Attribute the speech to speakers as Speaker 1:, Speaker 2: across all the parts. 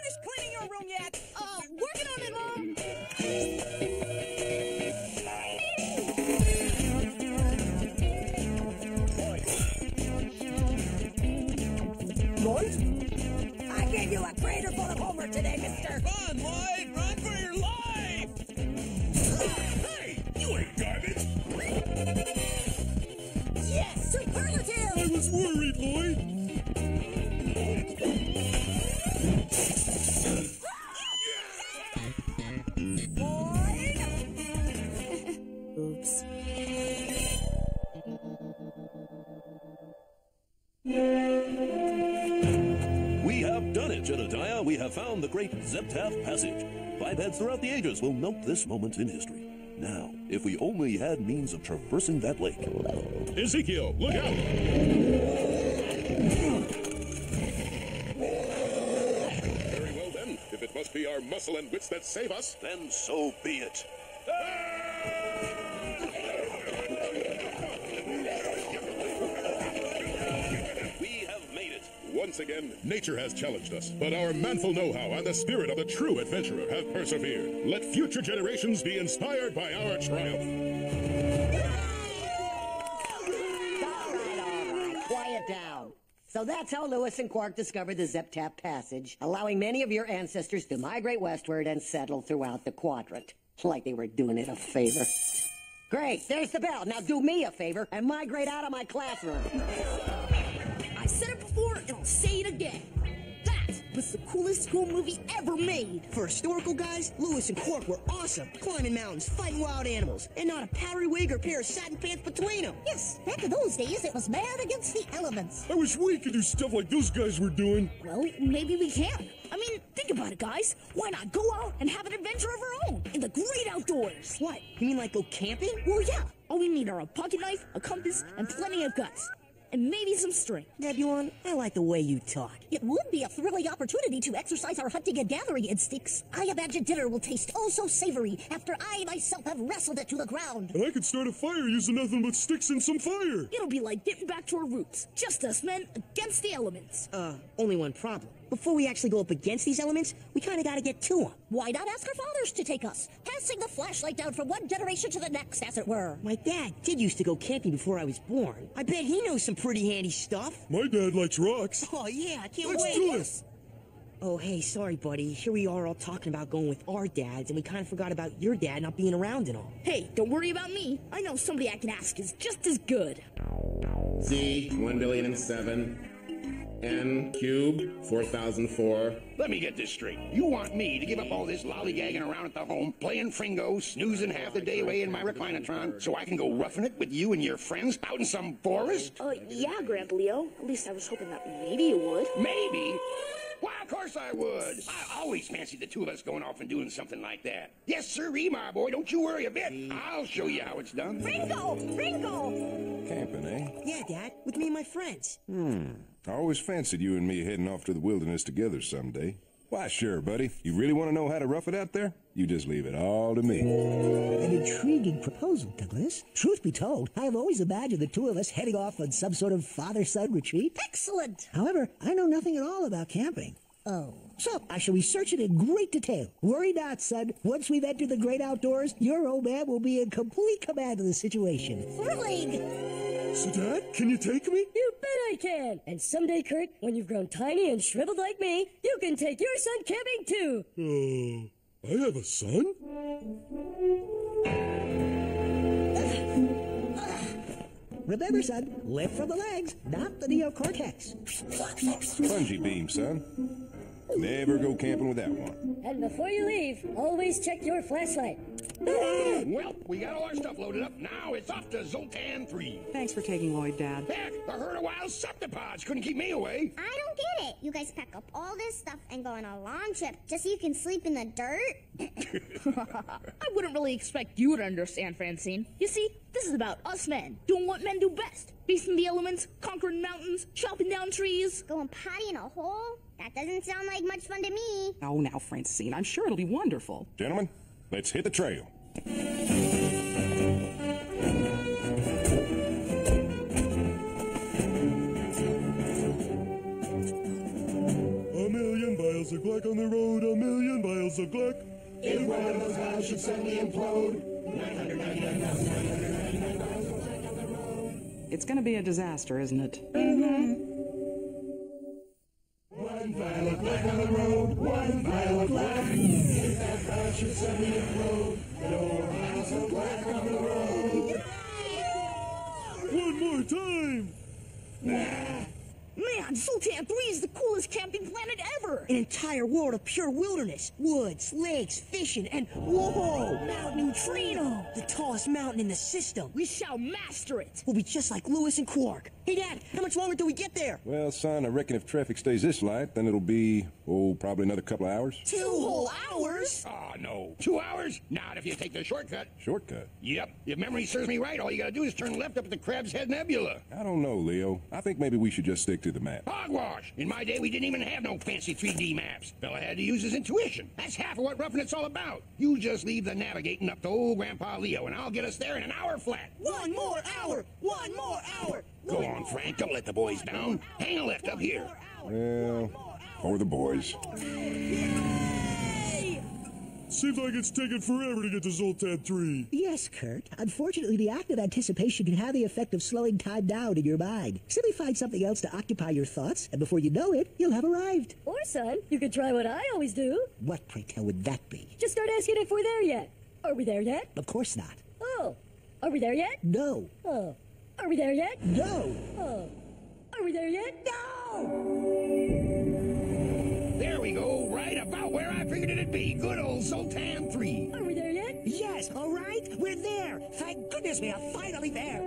Speaker 1: finished cleaning your room yet?
Speaker 2: Working on it, Mom.
Speaker 1: Lloyd? I gave you a crater full of homework today, mister.
Speaker 3: Run, Lloyd! Run for your life! Hey! You ain't garbage!
Speaker 1: Yes, superlative!
Speaker 3: I was worried, Lloyd!
Speaker 1: Oops.
Speaker 4: We have done it, Jedediah. We have found the great Zeptaf Passage. Bipeds throughout the ages will note this moment in history. Now, if we only had means of traversing that lake.
Speaker 3: Ezekiel, look out! Very well then. If it must be our muscle and wits that save us,
Speaker 4: Then so be it. We have made it.
Speaker 3: once again, nature has challenged us, but our manful know-how and the spirit of the true adventurer have persevered. Let future generations be inspired by our triumph.
Speaker 1: All right, quiet down. So that's how Lewis and Quark discovered the Zeptaf Passage, allowing many of your ancestors to migrate westward and settle throughout the quadrant. Like they were doing it a favor. Great, there's the bell. Now do me a favor and migrate out of my classroom.
Speaker 2: I said it before, and I'll say it again. That was the coolest school movie ever made.
Speaker 5: For historical guys, Lewis and Quark were awesome. Climbing mountains, fighting wild animals, and not a powdery wig or pair of satin pants between them.
Speaker 6: Yes, back in those days, it was man against the elements.
Speaker 3: I wish we could do stuff like those guys were doing.
Speaker 2: Well, maybe we can. I mean, think about it, guys. Why not go out and have an adventure of our own in the great outdoors?
Speaker 5: What? You mean like go camping?
Speaker 2: Well, yeah. All we need are a pocket knife, a compass, and plenty of guts. And maybe some string.
Speaker 5: Nebulon, I like the way you talk.
Speaker 6: It would be a thrilling opportunity to exercise our hunting and gathering instincts. I imagine dinner will taste oh so savory after I myself have wrestled it to the ground.
Speaker 3: And I could start a fire using nothing but sticks and some fire.
Speaker 2: It'll be like getting back to our roots. Just us men against the elements.
Speaker 5: Only one problem. Before we actually go up against these elements, we kind of got to get to them.
Speaker 6: Why not ask our fathers to take us, passing the flashlight down from one generation to the next, as it were?
Speaker 5: My dad did used to go camping before I was born. I bet he knows some pretty handy stuff.
Speaker 3: My dad likes rocks.
Speaker 5: Oh, yeah, I can't
Speaker 3: Let's
Speaker 5: wait.
Speaker 3: do this.
Speaker 5: Oh, hey, sorry, buddy. Here we are all talking about going with our dads, and we kind of forgot about your dad not being around and all.
Speaker 2: Hey, don't worry about me. I know somebody I can ask is just as good.
Speaker 7: Z 1,000,007. N cubed 4004.
Speaker 8: Let me get this straight. You want me to give up all this lollygagging around at the home, playing Fringo, snoozing half the day away in my reclinatron, so I can go roughing it with you and your friends out in some forest?
Speaker 2: Yeah, Grandpa Leo. At least I was hoping that maybe you would.
Speaker 8: Maybe. Why, of course I would. I always fancied the two of us going off and doing something like that. Yes, sirree, my boy. Don't you worry a bit. I'll show you how it's done.
Speaker 6: Ringo! Ringo!
Speaker 9: Camping, eh?
Speaker 5: Yeah, Dad, with me and my friends.
Speaker 9: I always fancied you and me heading off to the wilderness together someday. Why, sure, buddy. You really want to know how to rough it out there? You just leave it all to me.
Speaker 10: An intriguing proposal, Douglas. Truth be told, I have always imagined the two of us heading off on some sort of father-son retreat.
Speaker 6: Excellent!
Speaker 10: However, I know nothing at all about camping.
Speaker 6: Oh.
Speaker 10: So, I shall research it in great detail. Worry not, son. Once we've entered the great outdoors, your old man will be in complete command of the situation.
Speaker 6: Thrilling!
Speaker 3: So, Dad, can you take me?
Speaker 11: You bet I can. And someday, Kurt, when you've grown tiny and shriveled like me, you can take your son camping too.
Speaker 3: I have a son?
Speaker 10: Remember, son, lift from the legs, not the neocortex.
Speaker 9: Bungee beam, son. Never go camping without one.
Speaker 11: And before you leave, always check your flashlight.
Speaker 8: Well, we got all our stuff loaded up. Now it's off to Zoltan 3.
Speaker 12: Thanks for taking Lloyd, Dad.
Speaker 8: Heck, the herd of wild septipods couldn't keep me away.
Speaker 13: I don't get it. You guys pack up all this stuff and go on a long trip just so you can sleep in the dirt?
Speaker 2: I wouldn't really expect you to understand, Francine. You see, this is about us men, doing what men do best. Facing the elements, conquering mountains, chopping down trees.
Speaker 13: Going potty in a hole? That doesn't sound like much fun to me.
Speaker 12: Oh, now, Francine, I'm sure it'll be wonderful.
Speaker 9: Gentlemen, let's hit the trail.
Speaker 3: A million miles ago, black on the road, a million miles of black.
Speaker 14: If one of those valves should suddenly implode, 999 miles of black on the road.
Speaker 12: It's gonna be a disaster, isn't it?
Speaker 14: One vial of black on the road, one vial of black. If that valve should suddenly implode, no more vials of black on the road.
Speaker 3: One more time!
Speaker 2: Man, Zoltan 3 is the coolest camping planet ever!
Speaker 5: An entire world of pure wilderness. Woods, lakes, fishing, and whoa!
Speaker 2: Mount Neutrino!
Speaker 5: The tallest mountain in the system.
Speaker 2: We shall master it!
Speaker 5: We'll be just like Lewis and Quark. Hey, Dad, how much longer till we get there?
Speaker 9: Well, son, I reckon if traffic stays this light, then it'll be, probably another couple of hours.
Speaker 2: 2 whole hours?
Speaker 8: Oh, no. 2 hours? Not if you take the shortcut.
Speaker 9: Shortcut?
Speaker 8: Yep. If memory serves me right, all you gotta do is turn left up at the Crab's Head Nebula.
Speaker 9: I don't know, Leo. I think maybe we should just stick to the map.
Speaker 8: Hogwash! In my day, we didn't even have no fancy 3D maps. Fella had to use his intuition. That's half of what roughing it's all about. You just leave the navigating up to old Grandpa Leo, and I'll get us there in an hour flat.
Speaker 5: 1 more hour! 1 more hour!
Speaker 8: Go on, Frank. Don't let the boys down. Hang a left up here.
Speaker 9: Well, for the boys.
Speaker 3: Seems like it's taking forever to get to Zoltan 3.
Speaker 10: Yes, Kurt. Unfortunately, the act of anticipation can have the effect of slowing time down in your mind. Simply find something else to occupy your thoughts, and before you know it, you'll have arrived.
Speaker 11: Or, son, you could try what I always do.
Speaker 10: What, pray tell, would that be?
Speaker 11: Just start asking if we're there yet. Are we there yet?
Speaker 10: Of course not.
Speaker 11: Oh. Are we there yet?
Speaker 10: No.
Speaker 11: Oh. Are we there yet?
Speaker 10: No.
Speaker 11: Oh. Are we there yet?
Speaker 10: No!
Speaker 8: There we go. Right about where I figured it'd be. Good old Zoltan 3.
Speaker 11: Are we there yet?
Speaker 10: Yes, all right. We're there. Thank goodness we are finally there.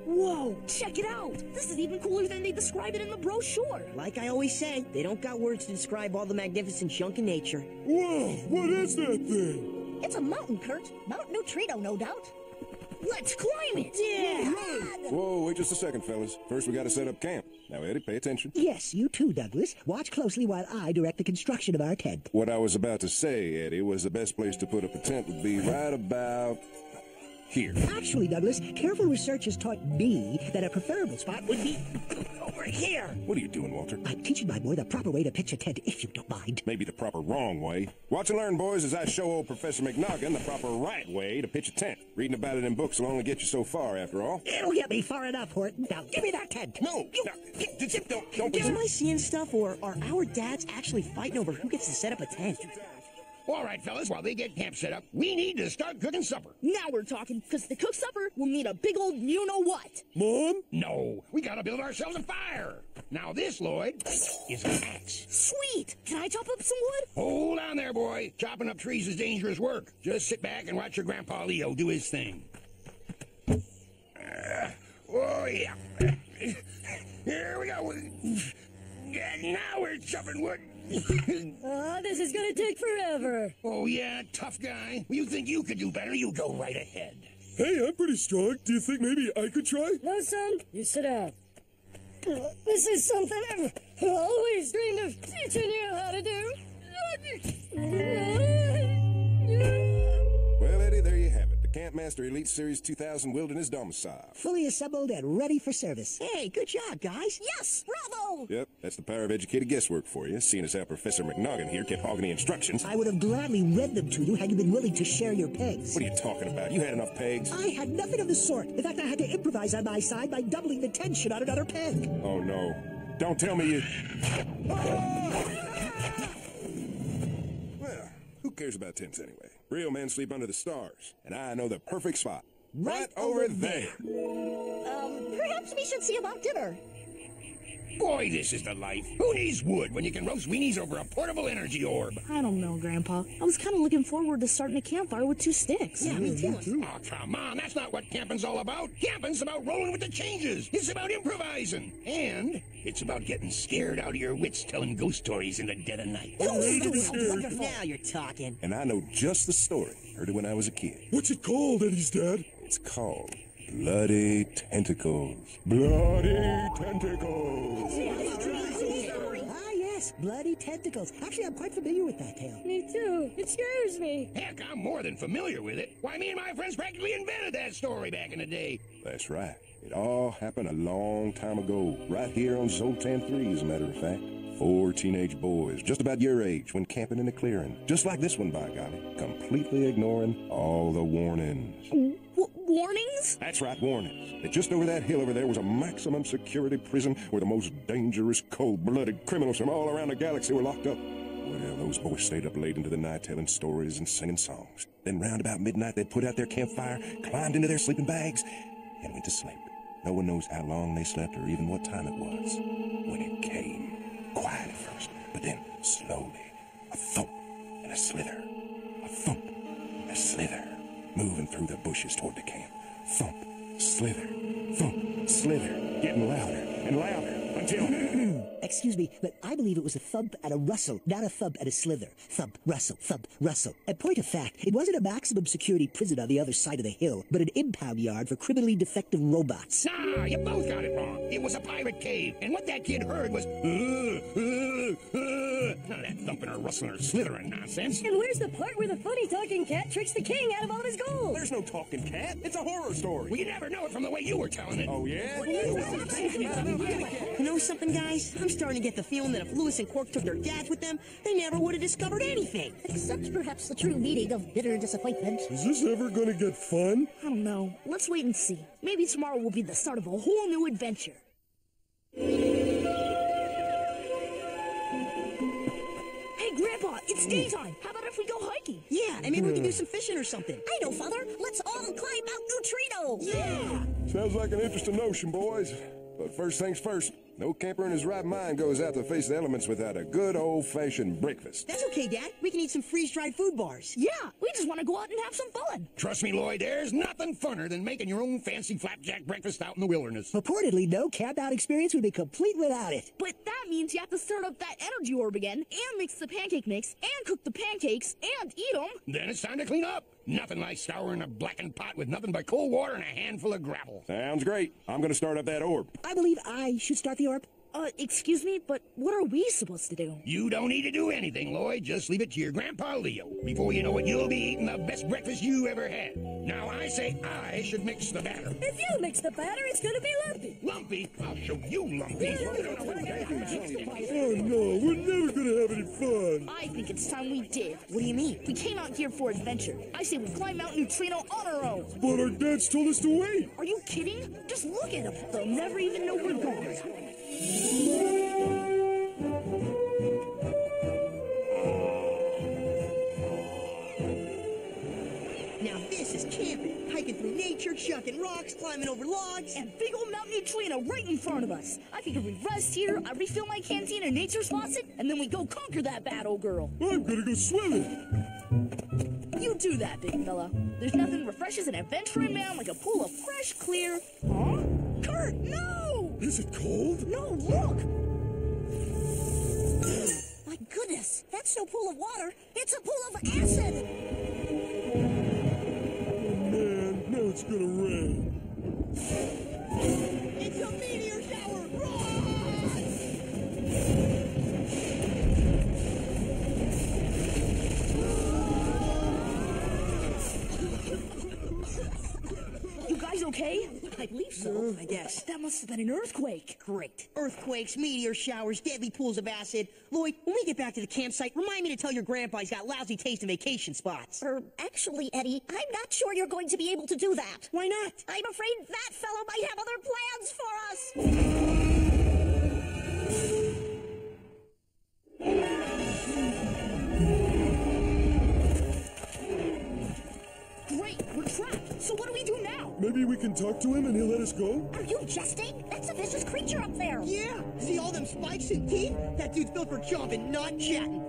Speaker 2: Whoa, check it out! This is even cooler than they describe it in the brochure.
Speaker 5: Like I always say, they don't got words to describe all the magnificent junk in nature.
Speaker 3: Whoa, what is that thing?
Speaker 6: It's a mountain, Kurt. Mount Neutrino, no doubt.
Speaker 2: Let's climb it!
Speaker 5: Yeah!
Speaker 9: Whoa, wait just a second, fellas. First, we gotta set up camp. Now, Eddie, pay attention.
Speaker 10: Yes, you too, Douglas. Watch closely while I direct the construction of our tent.
Speaker 9: What I was about to say, Eddie, was the best place to put up a tent would be right about here.
Speaker 10: Actually, Douglas, careful research has taught me that a preferable spot would be over here.
Speaker 9: What are you doing, Walter?
Speaker 10: I'm teaching my boy the proper way to pitch a tent, if you don't mind.
Speaker 9: Maybe the proper wrong way. Watch and learn, boys, as I show old Professor McNoggin the proper right way to pitch a tent. Reading about it in books will only get you so far, after all.
Speaker 10: It'll get me far enough, Horton. Now, give me that tent.
Speaker 9: No, don't.
Speaker 5: Am I seeing stuff, or are our dads actually fighting over who gets to set up a tent?
Speaker 8: All right, fellas, while they get camp set up, we need to start cooking supper.
Speaker 2: Now we're talking, because to cook supper, we'll need a big old you-know-what.
Speaker 3: Mom?
Speaker 8: No, we gotta build ourselves a fire. Now this, Lloyd, is an axe.
Speaker 2: Sweet! Can I chop up some wood?
Speaker 8: Hold on there, boy. Chopping up trees is dangerous work. Just sit back and watch your Grandpa Leo do his thing. Oh, yeah. Here we go. Now we're chopping wood.
Speaker 11: Oh, this is gonna take forever.
Speaker 8: Oh, yeah, tough guy. You think you could do better? You go right ahead.
Speaker 3: Hey, I'm pretty strong. Do you think maybe I could try?
Speaker 11: No, son, you sit down. This is something I've always dreamed of teaching you how to do.
Speaker 9: Well, Eddie, there you have it. The Campmaster Elite Series 2000 Wilderness Domicile.
Speaker 10: Fully assembled and ready for service.
Speaker 5: Hey, good job, guys.
Speaker 6: Yes, bravo!
Speaker 9: Yep, that's the power of educated guesswork for you, seeing as how Professor McNoggin here kept hogging the instructions.
Speaker 10: I would have gladly read them to you had you been willing to share your pegs.
Speaker 9: What are you talking about? You had enough pegs?
Speaker 10: I had nothing of the sort. In fact, I had to improvise on my side by doubling the tension on another peg.
Speaker 9: Oh, no. Don't tell me you... Well, who cares about tents anyway? Real men sleep under the stars, and I know the perfect spot. Right over there.
Speaker 6: Perhaps we should see about dinner.
Speaker 8: Boy, this is the life. Who needs wood when you can roast weenies over a portable energy orb?
Speaker 2: I don't know, Grandpa. I was kind of looking forward to starting a campfire with 2 sticks.
Speaker 5: Yeah, me too.
Speaker 8: Oh, come on. That's not what camping's all about. Camping's about rolling with the changes. It's about improvising. And it's about getting scared out of your wits telling ghost stories in the dead of night.
Speaker 5: Now you're talking.
Speaker 9: And I know just the story. Heard it when I was a kid.
Speaker 3: What's it called, Eddie's dad?
Speaker 9: It's called Bloody Tentacles. Bloody Tentacles.
Speaker 10: Ah, yes, Yes, bloody tentacles. Actually, I'm quite familiar with that tale.
Speaker 11: Me too. It scares me.
Speaker 8: Heck, I'm more than familiar with it. Why, me and my friends practically invented that story back in the day.
Speaker 9: That's right. It all happened a long time ago, right here on Zoltan 3, as a matter of fact. 4 teenage boys, just about your age, went camping in a clearing. Just like this one, by golly. Completely ignoring all the warnings.
Speaker 2: Warnings?
Speaker 9: That's right, warnings. That just over that hill over there was a maximum security prison where the most dangerous, cold-blooded criminals from all around the galaxy were locked up. Well, those boys stayed up late into the night telling stories and singing songs. Then round about midnight, they'd put out their campfire, climbed into their sleeping bags, and went to sleep. No one knows how long they slept or even what time it was when it came. Quiet at first, but then slowly, a thump and a slither. A thump and a slither, moving through the bushes toward the camp. Thump, slither, thump, slither, getting louder and louder until...
Speaker 10: Excuse me, but I believe it was a thump and a rustle, not a thump and a slither. Thump, rustle, thump, rustle. And point of fact, it wasn't a maximum security prison on the other side of the hill, but an impound yard for criminally defective robots.
Speaker 8: Nah, you both got it wrong. It was a pirate cave, and what that kid heard was... None of that thumping or rustling or slithering nonsense.
Speaker 11: And where's the part where the funny talking cat tricks the king out of all his gold?
Speaker 9: There's no talking cat. It's a horror story.
Speaker 8: Well, you never know it from the way you were telling it.
Speaker 9: Oh, yeah?
Speaker 5: You know something, guys? I'm starting to get the feeling that if Lewis and Quark took their dads with them, they never would have discovered anything.
Speaker 6: Except perhaps the true meaning of bitter disappointment.
Speaker 14: Is this ever gonna get fun?
Speaker 2: I don't know. Let's wait and see. Maybe tomorrow will be the start of a whole new adventure. Hey, Grandpa, it's daytime. How about if we go hiking?
Speaker 5: Yeah, and maybe we can do some fishing or something.
Speaker 6: I know, Father. Let's all climb Mount Neutrino.
Speaker 5: Yeah!
Speaker 9: Sounds like an interesting notion, boys. But first things first, no camper in his right mind goes out to face the elements without a good old-fashioned breakfast.
Speaker 5: That's okay, Dad. We can eat some freeze-dried food bars.
Speaker 2: Yeah, we just want to go out and have some fun.
Speaker 8: Trust me, Lloyd, there's nothing funner than making your own fancy flapjack breakfast out in the wilderness.
Speaker 10: Purportedly, no camp-out experience would be complete without it.
Speaker 2: But that means you have to start up that energy orb again, and mix the pancake mix, and cook the pancakes, and eat them.
Speaker 8: Then it's time to clean up. Nothing like scouring a blackened pot with nothing but cold water and a handful of gravel.
Speaker 9: Sounds great. I'm going to start up that orb.
Speaker 10: I believe I should start the orb.
Speaker 2: Excuse me, but what are we supposed to do?
Speaker 8: You don't need to do anything, Lloyd. Just leave it to your Grandpa Leo. Before you know it, you'll be eating the best breakfast you ever had. Now, I say I should mix the batter.
Speaker 11: If you mix the batter, it's gonna be lumpy.
Speaker 8: Lumpy? I'll show you lumpy.
Speaker 14: Oh no, we're never gonna have any fun.
Speaker 2: I think it's time we did.
Speaker 5: What do you mean?
Speaker 2: We came out here for adventure. I say we climb Mount Neutrino on our own.
Speaker 14: But our dads told us to wait.
Speaker 2: Are you kidding? Just look at them. They'll never even know we're going.
Speaker 5: Now this is camping. Hiking through nature, chucking rocks, climbing over logs.
Speaker 2: And big old Mount Neutrino right in front of us. I figure we rest here, I refill my canteen in Nature's Faucet, and then we go conquer that bad old girl.
Speaker 14: I'm gonna go swimming.
Speaker 2: You do that, big fella. There's nothing refreshes an adventuring man like a pool of fresh, clear... Huh? Kurt, no!
Speaker 14: Is it cold?
Speaker 2: No, look!
Speaker 6: My goodness, that's no pool of water. It's a pool of acid.
Speaker 14: Man, now it's gonna rain.
Speaker 5: It's a meteor shower! Run!
Speaker 2: You guys okay? I believe so.
Speaker 5: I guess.
Speaker 2: That must have been an earthquake.
Speaker 5: Great. Earthquakes, meteor showers, deadly pools of acid. Lloyd, when we get back to the campsite, remind me to tell your grandpa he's got lousy taste in vacation spots.
Speaker 6: Actually, Eddie, I'm not sure you're going to be able to do that.
Speaker 5: Why not?
Speaker 6: I'm afraid that fellow might have other plans for us.
Speaker 2: Great, we're trapped. So what do we do now?
Speaker 14: Maybe we can talk to him and he'll let us go?
Speaker 6: Are you jesting? That's a vicious creature up there.
Speaker 5: Yeah. See all them spikes and teeth? That dude's built for jumping, not chatting.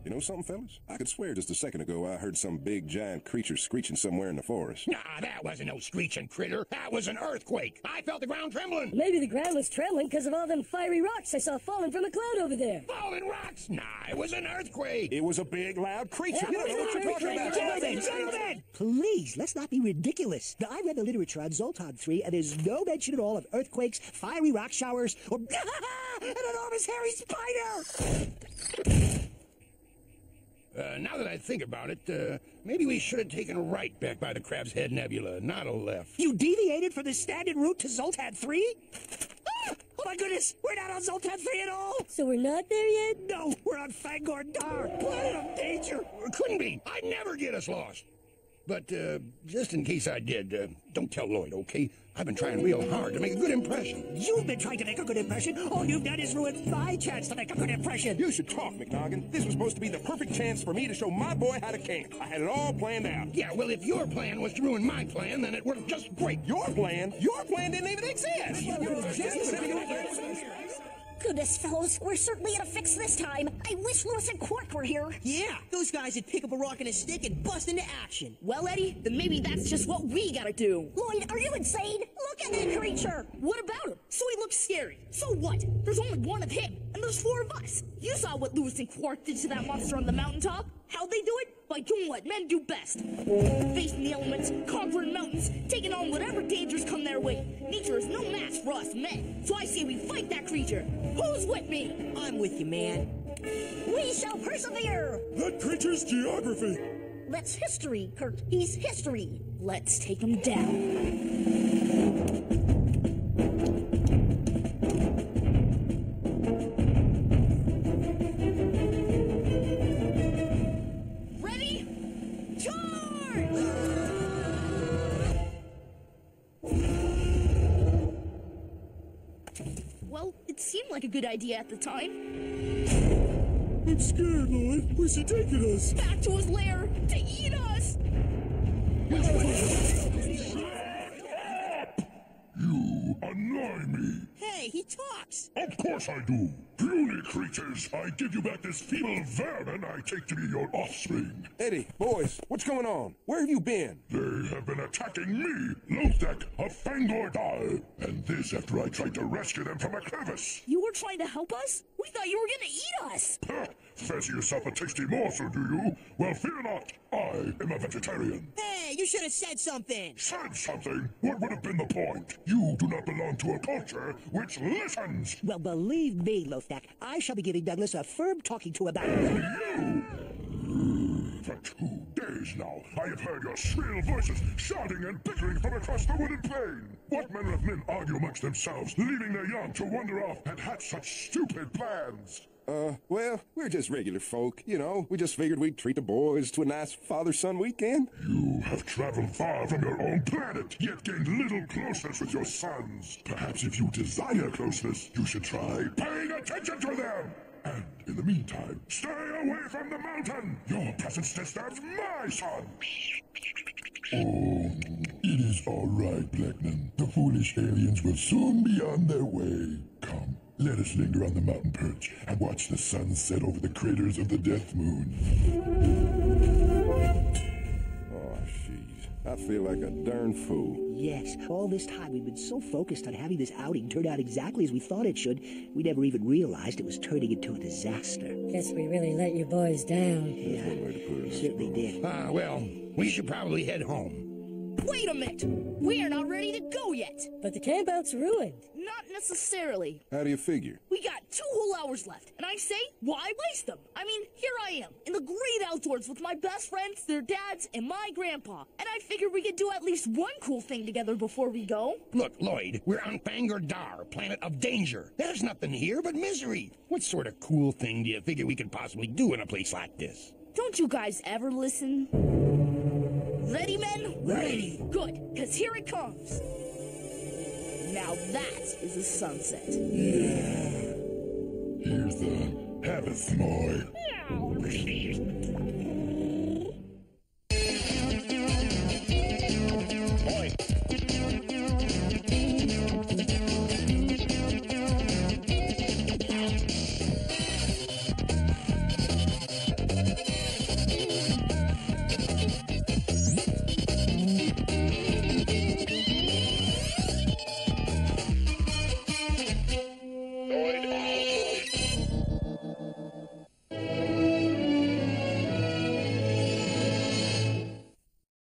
Speaker 9: You know something, fellas? I could swear just a second ago I heard some big, giant creature screeching somewhere in the forest.
Speaker 8: Nah, that wasn't no screeching critter. That was an earthquake. I felt the ground trembling.
Speaker 11: Maybe the ground was trembling because of all them fiery rocks I saw falling from the cloud over there.
Speaker 8: Falling rocks? Nah, it was an earthquake.
Speaker 9: It was a big, loud creature.
Speaker 11: Yeah,
Speaker 9: You don't know what you're talking about.
Speaker 8: Gentlemen!
Speaker 10: Please, let's not be ridiculous. Now, I read the literature on Zoltan 3, and there's no mention at all of earthquakes, fiery rock showers, or an enormous hairy spider!
Speaker 8: Now that I think about it, maybe we should have taken a right back by the Crab's Head Nebula, not a left.
Speaker 10: You deviated from the standard route to Zoltan 3? Ah! Oh my goodness, we're not on Zoltan 3 at all!
Speaker 11: So we're not there yet?
Speaker 10: No, we're on Fangor Dar, planet of danger!
Speaker 8: Couldn't be. I'd never get us lost. But, just in case I did, don't tell Lloyd, okay? I've been trying real hard to make a good impression.
Speaker 10: You've been trying to make a good impression. All you've done is ruin my chance to make a good impression.
Speaker 9: You should talk, McNoggin. This was supposed to be the perfect chance for me to show my boy how to camp. I had it all planned out.
Speaker 8: Yeah, well, if your plan was to ruin my plan, then it worked just great.
Speaker 9: Your plan? Your plan didn't even exist.
Speaker 6: Goodness, fellows, we're certainly gonna fix this time. I wish Lewis and Quark were here.
Speaker 5: Yeah, those guys would pick up a rock and a stick and bust into action.
Speaker 2: Well, Eddie, then maybe that's just what we gotta do.
Speaker 6: Lloyd, are you insane? Look at that creature.
Speaker 2: What about him? So he looks scary. So what? There's only one of him, and there's 4 of us. You saw what Lewis and Quark did to that monster on the mountaintop. How'd they do it? By doing what men do best. Facing the elements, conquering mountains, taking on whatever dangers come their way. Nature is no match for us men. So I say we fight that creature. Who's with me?
Speaker 5: I'm with you, man.
Speaker 6: We shall persevere.
Speaker 3: That creature's geography.
Speaker 6: That's history, Kurt. He's history.
Speaker 2: Let's take him down. Well, it seemed like a good idea at the time.
Speaker 3: I'm scared, Lloyd. Where's he taking us?
Speaker 2: Back to his lair to eat us!
Speaker 3: You annoy me.
Speaker 5: Hey, he talks.
Speaker 3: Of course I do. Puny creatures, I give you back this feeble vermin I take to be your offspring.
Speaker 9: Eddie, boys, what's going on? Where have you been?
Speaker 3: They have been attacking me, Lothek of Fangor Dar. And this after I tried to rescue them from a crevice.
Speaker 2: You were trying to help us? We thought you were gonna eat us!
Speaker 3: Fancy yourself a tasty morsel, do you? Well, fear not. I am a vegetarian.
Speaker 5: Hey, you should have said something.
Speaker 3: Said something? What would have been the point? You do not belong to a culture which listens.
Speaker 10: Well, believe me, Lothek, I shall be giving Douglas a firm talking to about
Speaker 3: you. For 2 days now, I have heard your shrill voices shouting and bickering from across the wooded plain. What manner of men argue amongst themselves, leaving their young to wander off and hatch such stupid plans?
Speaker 9: Well, we're just regular folk, you know. We just figured we'd treat the boys to a nice father-son weekend.
Speaker 3: You have traveled far from your own planet, yet gained little closeness with your sons. Perhaps if you desire closeness, you should try paying attention to them. And in the meantime, stay away from the mountain. Your presence disturbs my son. Oh, it is all right, Blackman. The foolish aliens will soon be on their way. Come. Let us linger on the mountain perch and watch the sun set over the craters of the Death Moon.
Speaker 9: Oh, jeez. I feel like a darn fool.
Speaker 10: Yes, all this time we've been so focused on having this outing turn out exactly as we thought it should, we never even realized it was turning into a disaster.
Speaker 11: Guess we really let you boys down.
Speaker 10: Yeah, certainly did.
Speaker 8: Well, we should probably head home.
Speaker 2: Wait a minute! We are not ready to go yet!
Speaker 11: But the campout's ruined.
Speaker 2: Not necessarily.
Speaker 9: How do you figure?
Speaker 2: We got 2 whole hours left, and I say, why waste them? I mean, here I am, in the great outdoors with my best friends, their dads, and my grandpa. And I figured we could do at least one cool thing together before we go.
Speaker 8: Look, Lloyd, we're on Fangor Dar, planet of danger. There's nothing here but misery. What sort of cool thing do you figure we could possibly do in a place like this?
Speaker 2: Don't you guys ever listen? Ready, men?
Speaker 8: Ready.
Speaker 2: Good, because here it comes. Now that is a sunset.
Speaker 3: Yeah. Here's the Habith Moy.